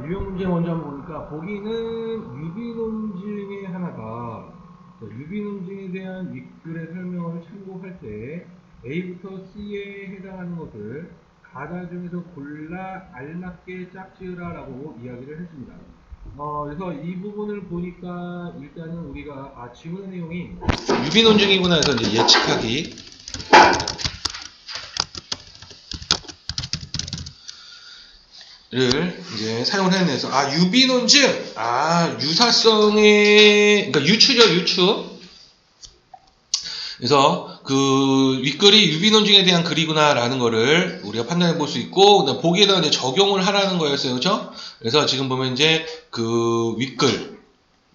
유형 문제 먼저 한번 보니까 보기는 유비논증의 하나가 유비논증에 대한 윗글의 설명을 참고할 때 A부터 C에 해당하는 것을 가다 중에서 골라 알맞게 짝지으라 라고 이야기를 했습니다. 그래서 이 부분을 보니까 일단은 우리가 지문의 내용이 유비논증이구나 해서 이제 예측하기 를 이제 사용을 해내서 유비논증 유사성의 그러니까 유추죠, 유추. 그래서 그 윗글이 유비논증에 대한 글이구나라는 거를 우리가 판단해 볼 수 있고, 보기에다가 이제 적용을 하라는 거였어요, 그렇죠? 그래서 지금 보면 이제 그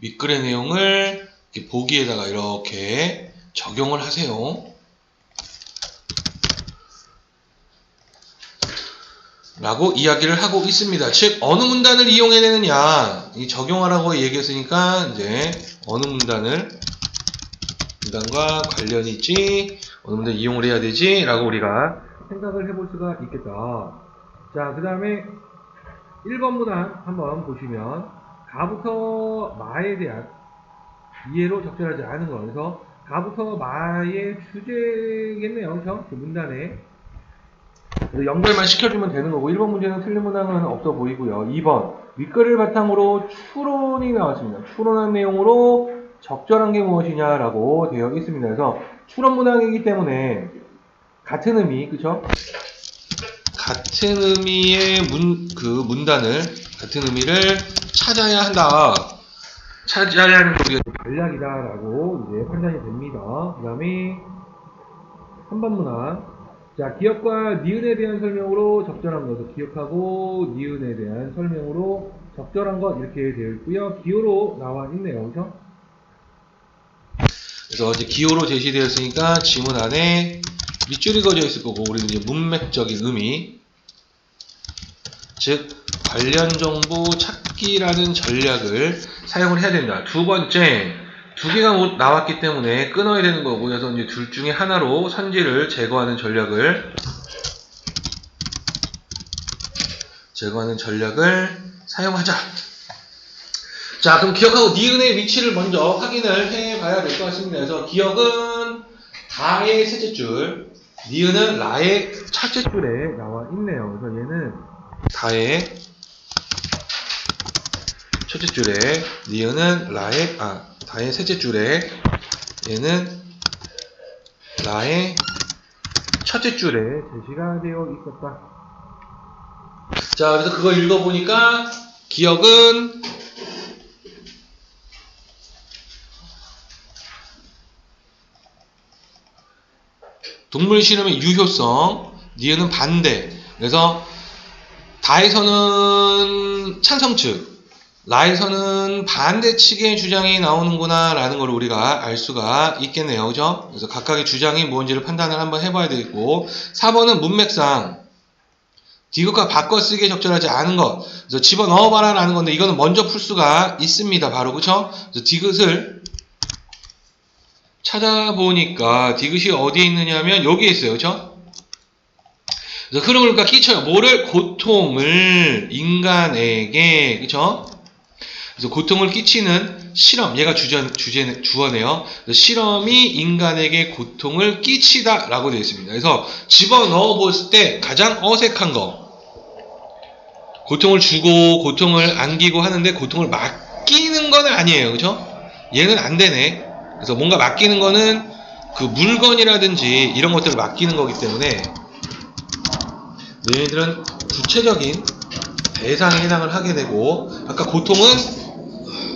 윗글의 내용을 이렇게 보기에다가 이렇게 적용을 하세요. 라고 이야기를 하고 있습니다. 즉 어느 문단을 이용해야 되느냐, 이 적용하라고 얘기했으니까 이제 어느 문단과 관련이 있지, 어느 문단 이용을 해야 되지 라고 우리가 생각을 해볼 수가 있겠다. 자, 그 다음에 1번 문단 한번 보시면 가부터 마에 대한 이해로 적절하지 않은 거, 그래서 가부터 마의 주제겠네요, 그렇죠? 그 문단에 연결만 시켜주면 되는 거고, 1번 문제는 틀린 문항은 없어 보이고요. 2번 윗글을 바탕으로 추론이 나왔습니다. 추론한 내용으로 적절한 게 무엇이냐라고 되어 있습니다. 그래서 추론 문항이기 때문에 같은 의미, 그쵸? 같은 의미의 문단을, 같은 의미를 찾아야 한다. 찾아야 하는 게 우리가 전략이다라고 이제 판단이 됩니다. 그 다음에 3번 문항. 자, 기억과 니은에 대한 설명으로 적절한 것을 기억하고, 니은에 대한 설명으로 적절한 것 이렇게 되어 있고요. 기호로 나와 있네요, 그렇죠? 그래서 이제 기호로 제시되었으니까 지문 안에 밑줄이 그어져 있을 거고, 우리는 이제 문맥적인 의미, 즉 관련 정보 찾기라는 전략을 사용을 해야 된다. 두 번째, 두 개가 나왔기 때문에 끊어야 되는 거고, 그래서 이제 둘 중에 하나로 선지를 제거하는 전략을 사용하자. 자, 그럼 기억하고 니은의 위치를 먼저 확인을 해봐야 될 것 같습니다. 그래서 기억은 다의 셋째 줄, 니은은 라의 첫째 줄에 나와 있네요. 그래서 얘는 다의 첫째 줄에, 니은은 다의 셋째 줄에, 얘는 라의 첫째 줄에 제시가 되어 있었다. 자, 그래서 그걸 읽어보니까 기억은 동물 실험의 유효성, 니은은 반대. 그래서 다에서는 찬성 측, 라에서는 반대 측의 주장이 나오는구나 라는 걸 우리가 알 수가 있겠네요, 그죠? 그래서 각각의 주장이 뭔지를 판단을 한번 해봐야 되고, 4번은 문맥상 디귿과 바꿔쓰기에 적절하지 않은 것, 그래서 집어넣어봐라 라는 건데, 이거는 먼저 풀 수가 있습니다, 바로, 그쵸? 그래서 디귿을 찾아보니까 디귿이 어디에 있느냐면 여기에 있어요, 그쵸? 그래서 흐름을 그러니까 끼쳐요. 뭐를? 고통을 인간에게, 그쵸? 그래서 고통을 끼치는 실험, 얘가 주어네요. 실험이 인간에게 고통을 끼치다 라고 되어 있습니다. 그래서 집어넣어 봤을 때 가장 어색한 거, 고통을 주고 고통을 안기고 하는데 고통을 맡기는 건 아니에요, 그쵸? 얘는 안 되네. 그래서 뭔가 맡기는 거는 그 물건이라든지 이런 것들을 맡기는 거기 때문에 얘네들은 구체적인 대상에 해당을 하게 되고, 아까 고통은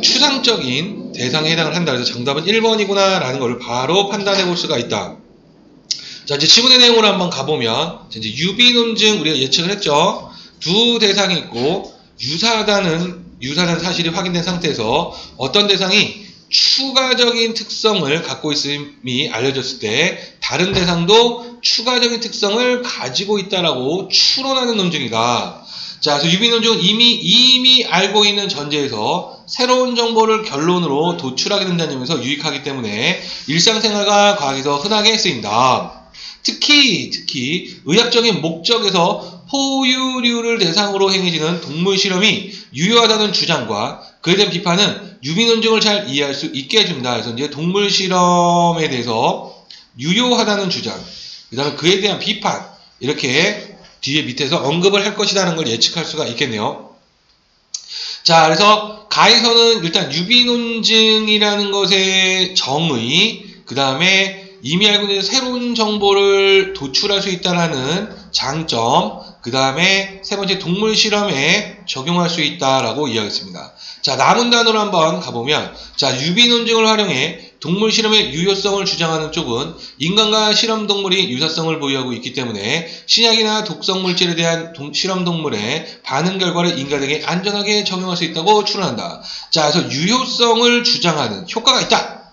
추상적인 대상에 해당을 한다. 그래서 정답은 1번이구나 라는 걸 바로 판단해 볼 수가 있다. 자, 이제 지문의 내용으로 한번 가보면, 이제 유비논증 우리가 예측을 했죠. 두 대상이 있고 유사하다는 사실이 확인된 상태에서 어떤 대상이 추가적인 특성을 갖고 있음이 알려졌을 때 다른 대상도 추가적인 특성을 가지고 있다라고 추론하는 논증이다. 자, 그래서 유비논증은 이미 알고 있는 전제에서 새로운 정보를 결론으로 도출하게 된다는 점에서 유익하기 때문에 일상생활과 과학에서 흔하게 쓰인다. 특히 의학적인 목적에서 포유류를 대상으로 행해지는 동물 실험이 유효하다는 주장과 그에 대한 비판은 유비 논증을 잘 이해할 수 있게 해준다. 그래서 이제 동물 실험에 대해서 유효하다는 주장, 그 다음에 그에 대한 비판, 이렇게 뒤에 밑에서 언급을 할 것이라는 걸 예측할 수가 있겠네요. 자, 그래서 가에서는 일단 유비 논증이라는 것의 정의, 그 다음에 이미 알고 있는 새로운 정보를 도출할 수 있다는 장점, 그 다음에 세 번째 동물 실험에 적용할 수 있다라고 이야기했습니다. 자, 남은 단어로 한번 가보면, 자, 유비 논증을 활용해 동물 실험의 유효성을 주장하는 쪽은 인간과 실험 동물이 유사성을 보유하고 있기 때문에 신약이나 독성 물질에 대한 실험 동물의 반응 결과를 인간에게 안전하게 적용할 수 있다고 추론한다. 자, 그래서 유효성을 주장하는 효과가 있다.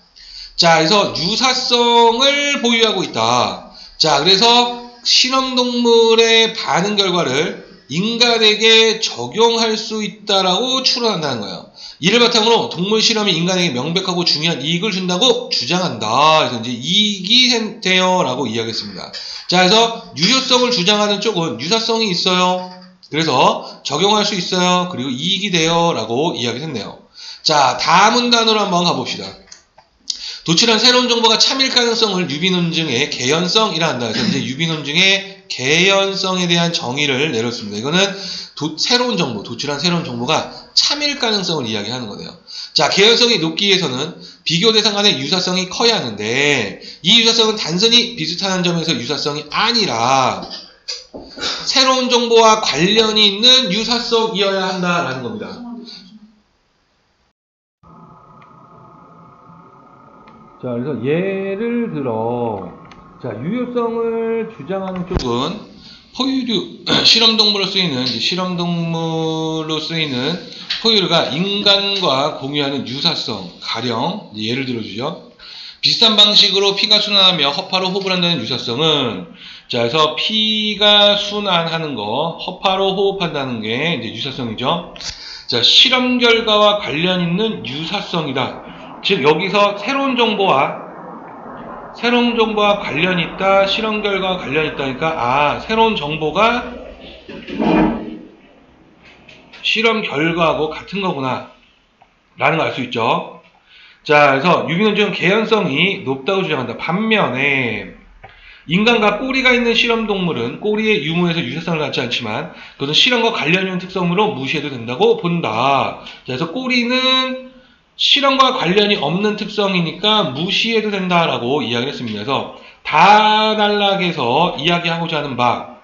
자, 그래서 유사성을 보유하고 있다. 자, 그래서 실험동물의 반응 결과를 인간에게 적용할 수 있다라고 추론한다는 거예요. 이를 바탕으로 동물 실험이 인간에게 명백하고 중요한 이익을 준다고 주장한다. 그래서 이제 이익이 되어라고 이야기했습니다. 자, 그래서 유효성을 주장하는 쪽은 유사성이 있어요. 그래서 적용할 수 있어요. 그리고 이익이 되어라고 이야기했네요. 자, 다음 단어로 한번 가봅시다. 도출한 새로운 정보가 참일 가능성을 유비 논증의 개연성이라 한다. 그래서 이제 유비 논증의 개연성에 대한 정의를 내렸습니다. 이거는 새로운 정보, 도출한 새로운 정보가 참일 가능성을 이야기하는 거네요. 자, 개연성이 높기 위해서는 비교 대상 간의 유사성이 커야 하는데 이 유사성은 단순히 비슷한 점에서 유사성이 아니라 새로운 정보와 관련이 있는 유사성이어야 한다라는 겁니다. 자, 그래서 예를 들어, 자, 유효성을 주장하는 쪽은 포유류, 실험동물로 쓰이는 포유류가 인간과 공유하는 유사성, 가령, 예를 들어주죠. 비슷한 방식으로 피가 순환하며 허파로 호흡을 한다는 유사성은, 자, 그래서 피가 순환하는 거, 허파로 호흡한다는 게 이제 유사성이죠. 자, 실험 결과와 관련 있는 유사성이다. 즉 여기서 새로운 정보와 관련이 있다, 실험 결과와 관련이 있다니까 새로운 정보가 실험 결과하고 같은 거구나 라는 걸 알 수 있죠. 자, 그래서 유비 논증은 개연성이 높다고 주장한다. 반면에 인간과 꼬리가 있는 실험 동물은 꼬리의 유무에서 유사성을 갖지 않지만 그것은 실험과 관련 있는 특성으로 무시해도 된다고 본다. 자, 그래서 꼬리는 실험과 관련이 없는 특성이니까 무시해도 된다라고 이야기를 했습니다. 그래서 다단락에서 이야기하고자 하는 바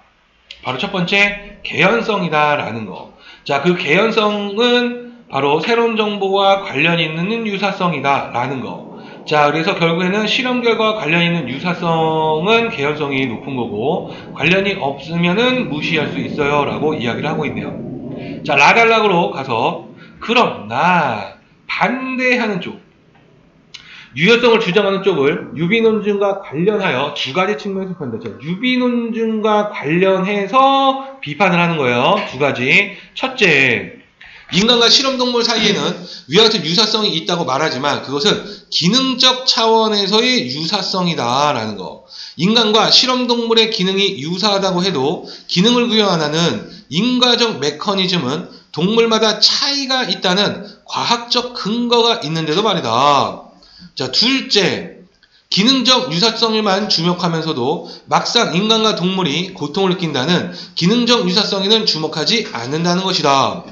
바로 첫 번째 개연성이다라는 거. 자, 그 개연성은 바로 새로운 정보와 관련이 있는 유사성이다라는 거. 자, 그래서 결국에는 실험 결과와 관련 있는 유사성은 개연성이 높은 거고 관련이 없으면은 무시할 수 있어요 라고 이야기를 하고 있네요. 자, 라달락으로 가서 그러나 반대하는 쪽, 유효성을 주장하는 쪽을 유비 논증과 관련하여 두 가지 측면에서 비판한다. 자, 유비 논증과 관련해서 비판을 하는 거예요. 두 가지. 첫째, 인간과 실험동물 사이에는 위와 같은 유사성이 있다고 말하지만 그것은 기능적 차원에서의 유사성이다라는 거. 인간과 실험동물의 기능이 유사하다고 해도 기능을 구현하는 인과적 메커니즘은 동물마다 차이가 있다는 과학적 근거가 있는데도 말이다. 자, 둘째, 기능적 유사성에만 주목하면서도 막상 인간과 동물이 고통을 느낀다는 기능적 유사성에는 주목하지 않는다는 것이다.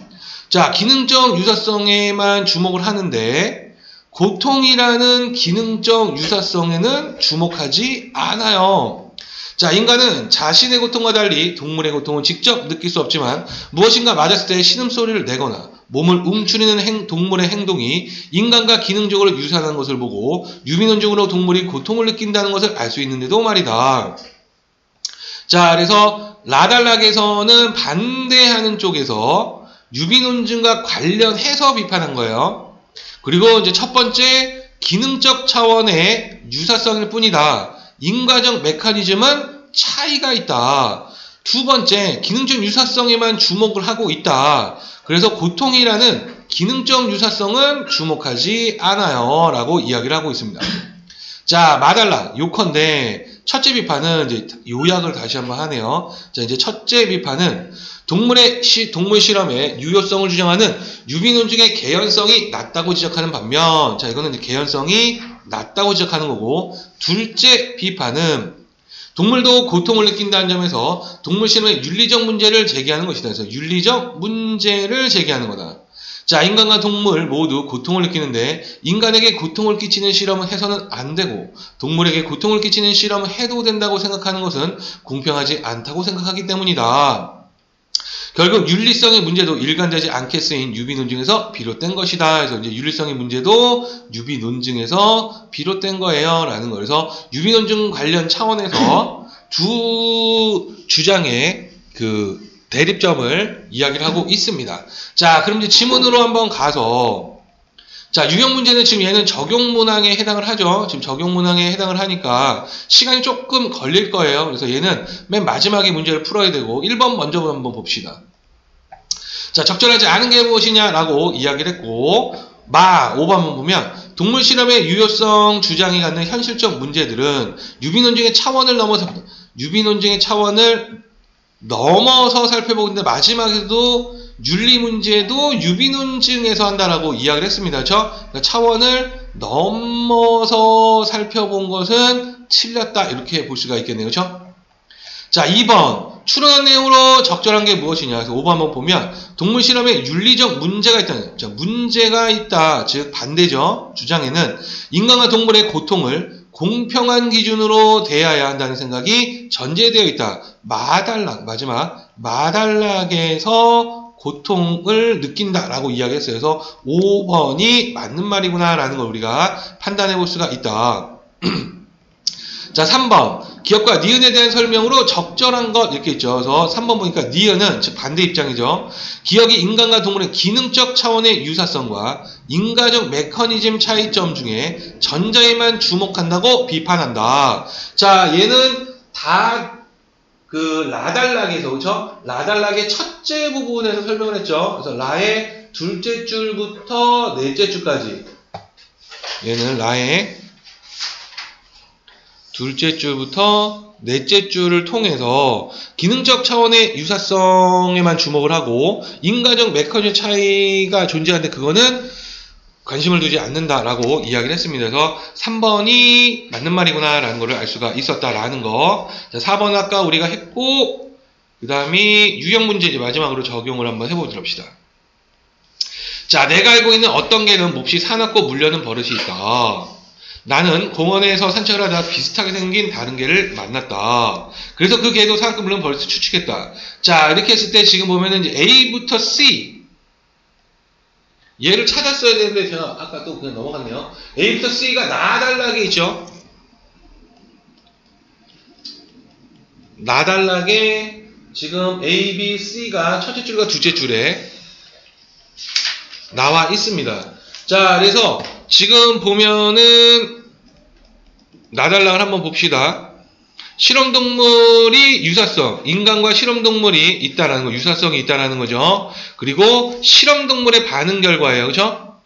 자, 기능적 유사성에만 주목을 하는데 고통이라는 기능적 유사성에는 주목하지 않아요. 자, 인간은 자신의 고통과 달리 동물의 고통을 직접 느낄 수 없지만 무엇인가 맞았을 때 신음소리를 내거나 몸을 움츠리는 동물의 행동이 인간과 기능적으로 유사한 것을 보고 유비논증으로 동물이 고통을 느낀다는 것을 알 수 있는데도 말이다. 자, 그래서 라달락에서는 반대하는 쪽에서 유비논증과 관련해서 비판한 거예요. 그리고 이제 첫 번째, 기능적 차원의 유사성일 뿐이다. 인과적 메커니즘은 차이가 있다. 두 번째, 기능적 유사성에만 주목을 하고 있다. 그래서 고통이라는 기능적 유사성은 주목하지 않아요 라고 이야기를 하고 있습니다. 자, 마달라, 요컨대 첫째 비판은 이제 요약을 다시 한번 하네요. 자, 이제 첫째 비판은 동물 실험의 유효성을 주장하는 유비논증의 개연성이 낮다고 지적하는 반면, 자, 이거는 이제 개연성이 낮다고 지적하는 거고, 둘째 비판은 동물도 고통을 느낀다는 점에서 동물 실험의 윤리적 문제를 제기하는 것이다. 그래서 윤리적 문제를 제기하는 거다. 자, 인간과 동물 모두 고통을 느끼는데 인간에게 고통을 끼치는 실험은 해서는 안 되고 동물에게 고통을 끼치는 실험을 해도 된다고 생각하는 것은 공평하지 않다고 생각하기 때문이다. 결국 윤리성의 문제도 일관되지 않게 쓰인 유비 논증에서 비롯된 것이다. 그래서 이제 윤리성의 문제도 유비 논증에서 비롯된 거예요. 라는 거. 그래서 유비 논증 관련 차원에서 두 주장의 그 대립점을 이야기를 하고 있습니다. 자, 그럼 이제 지문으로 한번 가서, 자, 유형 문제는 지금 얘는 적용 문항에 해당을 하죠. 지금 적용 문항에 해당을 하니까 시간이 조금 걸릴 거예요. 그래서 얘는 맨 마지막에 문제를 풀어야 되고 1번 먼저 한번 봅시다. 자, 적절하지 않은 게 무엇이냐라고 이야기를 했고 5번 한번 보면 동물 실험의 유효성 주장이 갖는 현실적 문제들은 유비 논증의 차원을 넘어서 살펴보고 있는데 마지막에도 윤리 문제도 유비 논증에서 한다라고 이야기를 했습니다. 그렇죠? 그러니까 차원을 넘어서 살펴본 것은 틀렸다. 이렇게 볼 수가 있겠네요. 그렇죠? 자, 2번. 추론한 내용으로 적절한 게 무엇이냐. 그래서 5번 한번 보면 동물 실험에 윤리적 문제가 있다. 자, 문제가 있다. 즉 반대죠. 주장에는 인간과 동물의 고통을 공평한 기준으로 대해야 한다는 생각이 전제되어 있다. 마지막 마달락에서 고통을 느낀다라고 이야기했어요. 그래서 5번이 맞는 말이구나라는 걸 우리가 판단해 볼 수가 있다. 자, 3번. 기억과 니은에 대한 설명으로 적절한 것 이렇게 있죠. 그래서 3번 보니까 니은은 즉 반대 입장이죠. 기억이 인간과 동물의 기능적 차원의 유사성과 인과적 메커니즘 차이점 중에 전자에만 주목한다고 비판한다. 자, 얘는 다 그 라달락에서, 그렇죠? 라달락의 첫째 부분에서 설명을 했죠. 그래서 라의 둘째 줄부터 넷째 줄까지. 얘는 라의 둘째 줄부터 넷째 줄을 통해서 기능적 차원의 유사성에만 주목을 하고 인과적 메커니즘 차이가 존재하는데 그거는 관심을 두지 않는다라고 이야기를 했습니다. 그래서 3번이 맞는 말이구나 라는 것을 알 수가 있었다라는 거. 자, 4번 아까 우리가 했고 그 다음에 유형 문제 이제 마지막으로 적용을 한번 해보도록 합시다. 자, 내가 알고 있는 어떤 개는 몹시 사납고 물려는 버릇이 있다. 나는 공원에서 산책을 하다가 비슷하게 생긴 다른 개를 만났다. 그래서 그 개도 사납고 물려는 버릇을 추측했다. 자, 이렇게 했을 때 지금 보면은 이제 A부터 C 얘를 찾았어야 되는데 제가 아까 또 그냥 넘어갔네요. A부터 C가 나달라게 있죠. 나달라게 지금 A, B, C가 첫째 줄과 둘째 줄에 나와 있습니다. 자, 그래서 지금 보면은 나달락을 한번 봅시다. 실험동물이 유사성, 인간과 실험동물이 있다라는 거, 유사성이 있다라는 거죠. 그리고 실험동물의 반응 결과예요. 그렇죠?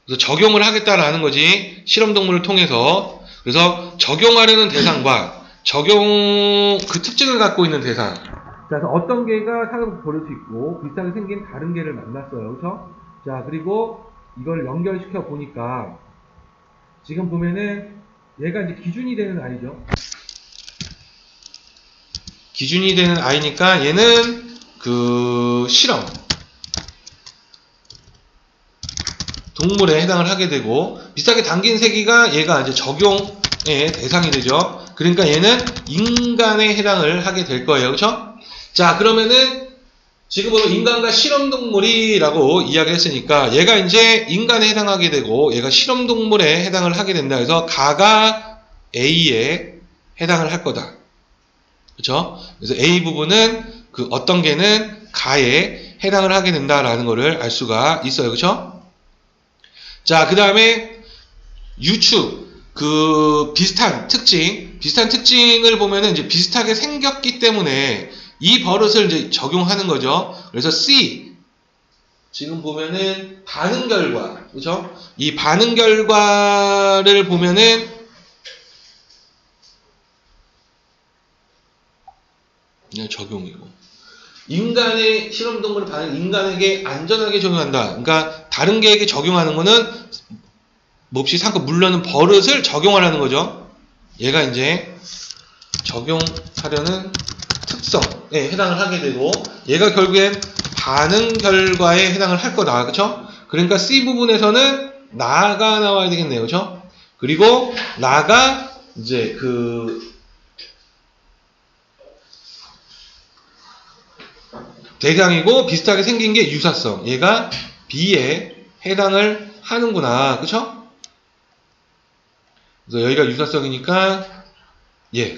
그래서 적용을 하겠다라는 거지. 실험동물을 통해서. 그래서 적용하려는 대상과 적용 그 특징을 갖고 있는 대상. 자, 그래서 어떤 개가 사과를 버릴 수 있고 비슷하게 생긴 다른 개를 만났어요. 그렇죠? 자, 그리고 이걸 연결시켜 보니까 지금 보면은 얘가 이제 기준이 되는 아이죠. 기준이 되는 아이니까 얘는 그 실험 동물에 해당을 하게 되고 비슷하게 당긴 새끼가 얘가 이제 적용의 대상이 되죠. 그러니까 얘는 인간에 해당을 하게 될 거예요. 그렇죠? 자, 그러면은 지금 보면 인간과 실험동물이라고 이야기를 했으니까 얘가 이제 인간에 해당하게 되고 얘가 실험동물에 해당을 하게 된다 해서 가가 A에 해당을 할 거다. 그렇죠? 그래서 A 부분은 그 어떤 개는 가에 해당을 하게 된다라는 것을 알 수가 있어요. 그렇죠? 자, 그 다음에 유추 그 비슷한 특징을 보면은 이제 비슷하게 생겼기 때문에 이 버릇을 이제 적용하는 거죠. 그래서 C 지금 보면은 반응 결과, 그렇죠? 이 반응 결과를 보면은 그냥 적용이고. 인간의 실험동물의 반응을 인간에게 안전하게 적용한다. 그러니까 다른 개에게 적용하는 거는 몹시 상급 물려는 버릇을 적용하라는 거죠. 얘가 이제 적용하려는 특성에 해당을 하게 되고, 얘가 결국엔 반응 결과에 해당을 할 거다. 그쵸? 그러니까 C 부분에서는 나가 나와야 되겠네요. 그쵸? 그리고 나가 이제 대상이고, 비슷하게 생긴 게 유사성. 얘가 B에 해당을 하는구나. 그쵸? 그래서 여기가 유사성이니까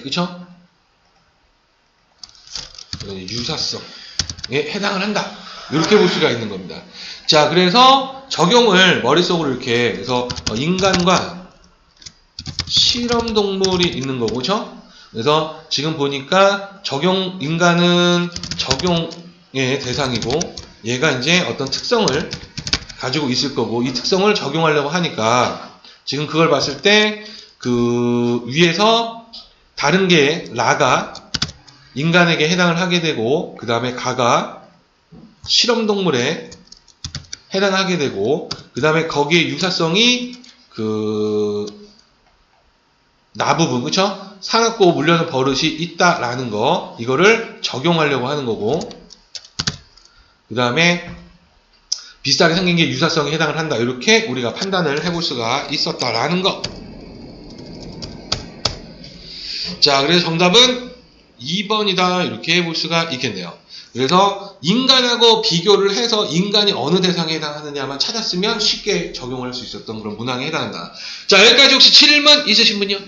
그쵸? 유사성에 해당을 한다. 이렇게 볼 수가 있는 겁니다. 자, 그래서 적용을 머릿속으로 이렇게, 그래서 인간과 실험동물이 있는 거고, 그쵸? 그래서 지금 보니까 인간은 적용의 대상이고, 얘가 이제 어떤 특성을 가지고 있을 거고, 이 특성을 적용하려고 하니까, 지금 그걸 봤을 때, 위에서 다른 게 라가 인간에게 해당을 하게 되고, 그 다음에 가가 실험동물에 해당하게 되고, 그 다음에 거기에 유사성이 나 부분, 그쵸? 사납고 물려는 버릇이 있다라는 거, 이거를 적용하려고 하는 거고, 그 다음에 비슷하게 생긴 게 유사성에 해당을 한다. 이렇게 우리가 판단을 해볼 수가 있었다라는 거. 자, 그래서 정답은 2번이다. 이렇게 볼 수가 있겠네요. 그래서 인간하고 비교를 해서 인간이 어느 대상에 해당하느냐만 찾았으면 쉽게 적용할 수 있었던 그런 문항에 해당한다. 자, 여기까지 혹시 질문 있으신 분이요?